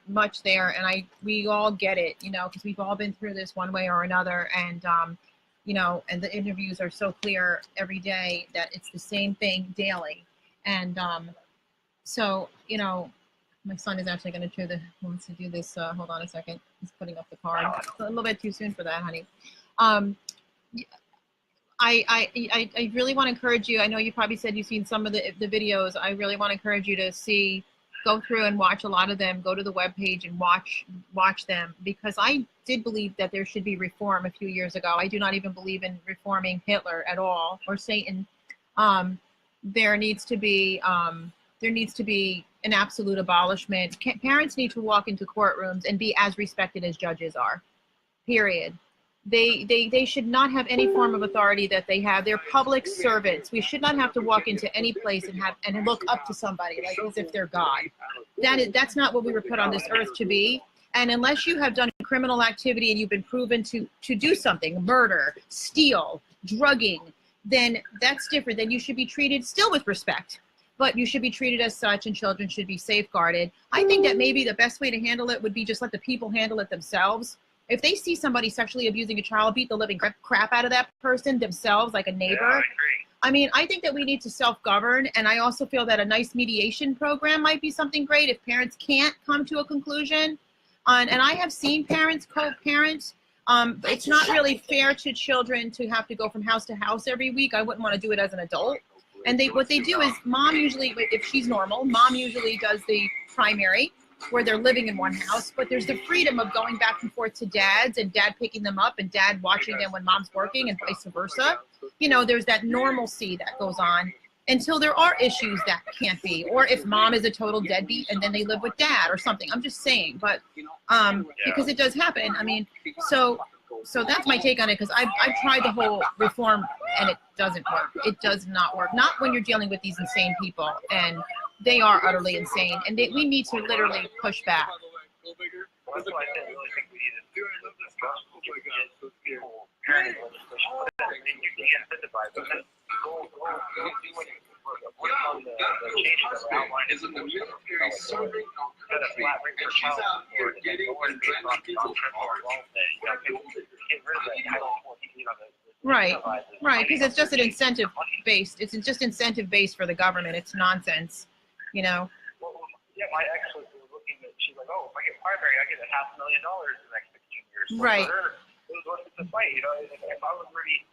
much there, and we all get it, you know, because we've all been through this one way or another, and you know, and the interviews are so clear every day that it's the same thing daily, and so, you know, my son is actually going to wants to do this. Hold on a second. He's putting up the card. It's a little bit too soon for that, honey. I really want to encourage you. I know you probably said you've seen some of the videos. I really want to encourage you to go through and watch a lot of them. Go to the webpage and watch them, because I did believe that there should be reform a few years ago. I do not even believe in reforming Hitler at all, or Satan. There needs to be an absolute abolishment. Parents need to walk into courtrooms and be as respected as judges are. Period. They should not have any form of authority that they have. They're public servants. We should not have to walk into any place and look up to somebody like as if they're God. That's not what we were put on this earth to be. And unless you have done criminal activity and you've been proven to do something, murder, steal, drugging, then that's different. Then you should be treated still with respect. But you should be treated as such, and children should be safeguarded. I think that maybe the best way to handle it would be just let the people handle it themselves. If they see somebody sexually abusing a child, beat the living crap out of that person themselves, like a neighbor. Yeah, I agree. I mean, I think that we need to self-govern, and I also feel that a nice mediation program might be something great if parents can't come to a conclusion. And I have seen parents co-parent. It's not really fair to children to have to go from house to house every week. I wouldn't want to do it as an adult. And what they do is mom usually, if she's normal, mom usually does the primary where they're living in one house, but there's the freedom of going back and forth to dad's and dad picking them up and dad watching them when mom's working and vice versa. You know, there's that normalcy that goes on until there are issues that can't be, or if mom is a total deadbeat and then they live with dad or something. I'm just saying, but because it does happen. I mean, so that's my take on it, because I've tried the whole reform and it doesn't work. It does not work. Not when you're dealing with these insane people, and they are utterly insane, and we need to literally push back. Well, that's why I really think we need to discuss people parenting legislation. You can incentivize them. Go do what on the changes that were outlined in the military serving. Set a flat rate for child support and then lower it based on criminal involvement. Get rid of that Title 14, Right, because it's just an incentive based. It's just incentive based for the government. It's nonsense, you know. Well, yeah, my ex was looking at. She's like, "Oh, if I get primary, I get $500,000 in the next 15 years." So right. For her, it was worth it to fight. You know, if I was already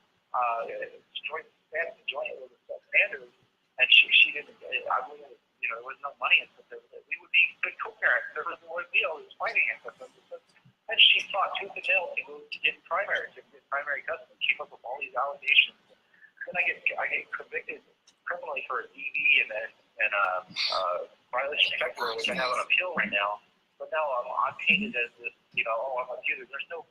joint standards, and she didn't, I wouldn't. You know, there was no money in it. We would be good co-parents. There was no deal. It was fighting it. And she fought tooth and nail to get primary, to get primary custody, keep up with all these allegations. Then I get convicted criminally for a DV and violation of check which I have an appeal right now. But now I'm painted as this, you know, I'm accused. There's no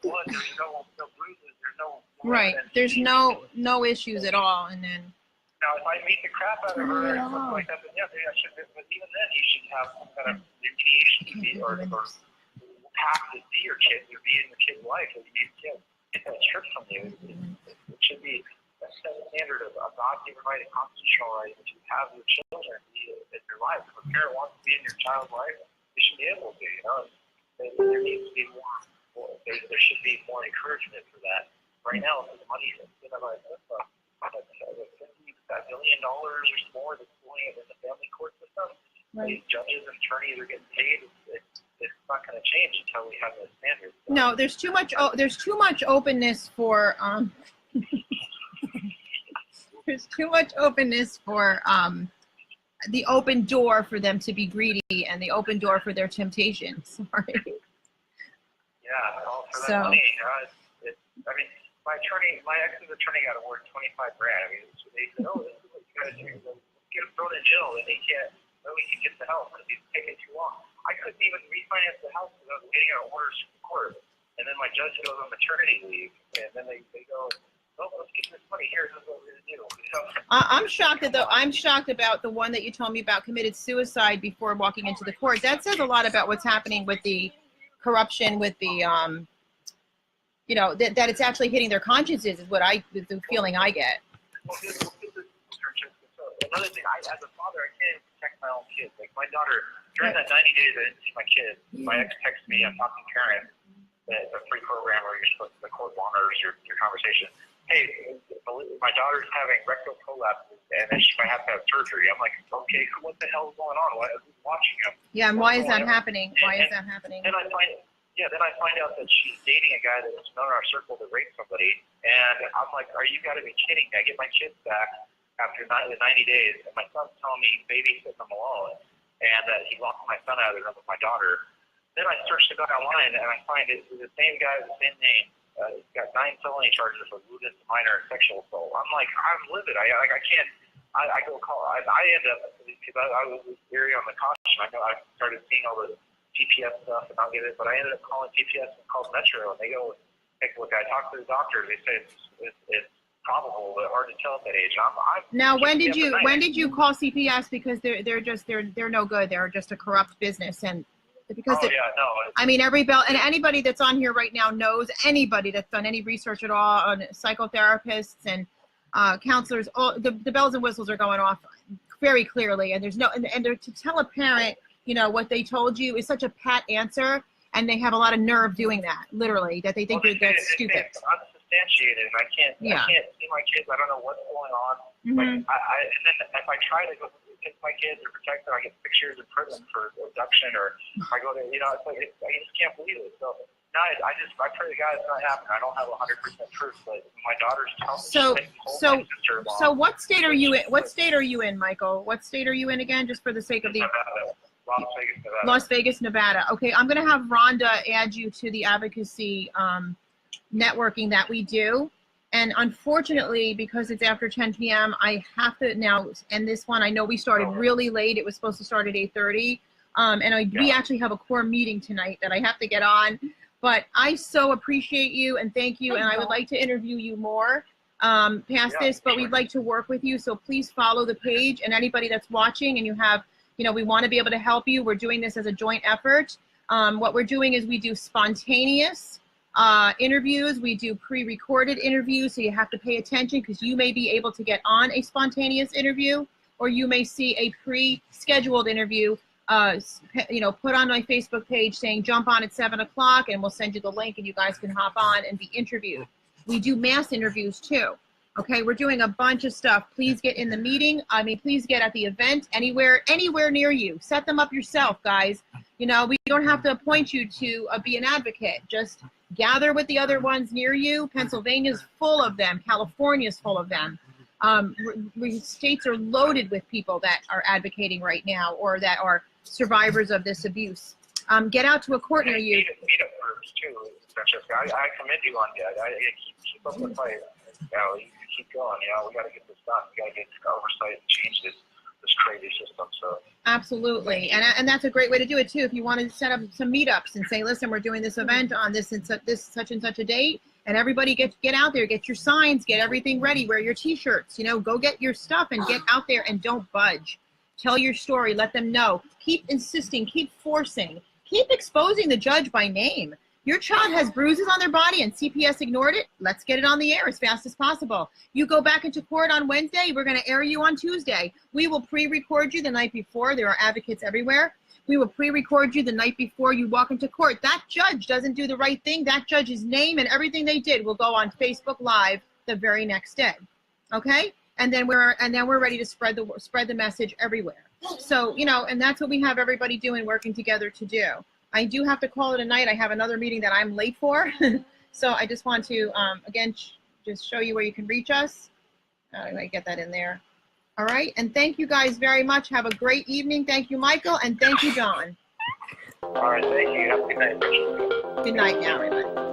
blood, there's no bruises, there's no. Right. There's no issues at all, and then. Now, if I beat the crap out of her and stuff like that, then yeah, maybe I should. But even then, you should have some kind of remediation or have to see your kids or be in your kid's life. You can't get that stripped from you. It should be a set standard of a God-given right, a constitutional right that you have your children in your life. If a parent wants to be in your child's life, they should be able to. You know, there needs to be more. There should be more encouragement for that. Right now, the money is $50 billion or more that's going in the family court system. Right. These judges and attorneys are getting paid. It's not going to change until we have those standards. No, there's too much openness for there's too much openness for the open door for them to be greedy and the open door for their temptation. Sorry. Yeah, all for that money. I mean, my ex's attorney got awarded $25,000. I mean, so they said, "Oh, this is what you guys do. Get them thrown in jail, and they can't so he could get the help because he's taking too long. I couldn't even refinance the house because I was waiting on orders from court. And then my judge goes on maternity leave, and then they go, "Oh, let's get this money here. This is what we're gonna do." I'm shocked about the one that you told me about committed suicide before walking into the court. That says a lot about what's happening with the corruption, with the you know, that it's actually hitting their consciences is what the feeling I get. Well, this is another thing. As a father, I can't even protect my own kids. Like my daughter, during that 90 days, I didn't see my kids. My ex texted me. I'm talking parents. It's a free program where you're supposed to, the court monitors your conversation. Hey, my daughter's having rectal prolapses, and then she might have to have surgery. I'm like, okay, what the hell is going on? Who's watching them? Yeah, and why is that happening? Why is that happening? Then I find out that she's dating a guy that's known in our circle to rape somebody, and I'm like, you got to be kidding me! I get my kids back after 90 days, and my son's telling me he's babysitting them alone, and that he locked my son out of the room with my daughter. Then I searched the guy online, and I find it's the same guy with the same name. He's got 9 felony charges for lewdness, minor, and sexual assault. I'm like, I'm livid. I can't. I go call. I end up because I was very on the caution. I know I started seeing all the TPS stuff, and I'll get it. But I ended up calling TPS and called Metro, and they go take a look. I talked to the doctors. They say it's probable, but hard to tell at that age. Now, when did you call CPS? Because they're no good. They're just a corrupt business, and because I mean, anybody that's on here right now knows, anybody that's done any research at all on psychotherapists and counselors, all the bells and whistles are going off very clearly, and there's no and to tell a parent, you know, what they told you is such a pat answer, and they have a lot of nerve doing that, literally, that they think that's stupid. It's unsubstantiated, and I can't see my kids. I don't know what's going on. Mm-hmm. Like, and then if I try to go get my kids or protect them, I get 6 years in prison for abduction, or I go to, you know, it's like I just can't believe it. So now I pray to God it's not happening. I don't have 100% proof, but my daughter's telling me. So what state are you in? What state are you in, Michael? What state are you in again? Just for the sake of the Las Vegas, Nevada. Okay, I'm gonna have Rhonda add you to the advocacy networking that we do. And unfortunately, because it's after 10 p.m., I have to now end this one. I know we started really late. It was supposed to start at 8:30. We actually have a core meeting tonight that I have to get on. But I so appreciate you and thank you. And I would like to interview you more past this, but we'd like to work with you. So please follow the page, and anybody that's watching and you have, you know, we want to be able to help you. We're doing this as a joint effort. What we're doing is we do spontaneous interviews. We do pre-recorded interviews, so you have to pay attention because you may be able to get on a spontaneous interview, or you may see a pre-scheduled interview, you know, put on my Facebook page saying jump on at 7 o'clock, and we'll send you the link, and you guys can hop on and be interviewed. We do mass interviews too. Okay, we're doing a bunch of stuff. Please get in the meeting. I mean, please get at the event anywhere near you. Set them up yourself, guys. You know, we don't have to appoint you to be an advocate. Just gather with the other ones near you. Pennsylvania's full of them. California's full of them. States are loaded with people that are advocating right now or that are survivors of this abuse. Get out to a court near you. Meetup groups too, Francesca. I commend you on that. I keep up the fight. You know, you keep going. You know, we got to get this done. We got to get oversight and change this crazy system. So absolutely, and that's a great way to do it too. If you want to set up some meetups and say, listen, we're doing this event on this and such and such a date, and everybody get out there, get your signs, get everything ready, wear your t-shirts, you know, go get your stuff and get out there and don't budge. Tell your story, let them know. Keep insisting, keep forcing, keep exposing the judge by name. Your child has bruises on their body and CPS ignored it. Let's get it on the air as fast as possible. You go back into court on Wednesday. We're going to air you on Tuesday. We will pre-record you the night before. There are advocates everywhere. We will pre-record you the night before you walk into court. That judge doesn't do the right thing. That judge's name and everything they did will go on Facebook Live the very next day. Okay? And then we're ready to spread the message everywhere. So, you know, and that's what we have everybody doing, working together to do. I do have to call it a night. I have another meeting that I'm late for. So I just want to, again, just show you where you can reach us. I might get that in there. All right. And thank you guys very much. Have a great evening. Thank you, Michael. And thank you, John. all right, thank you. Have a good night. Good night now, everybody.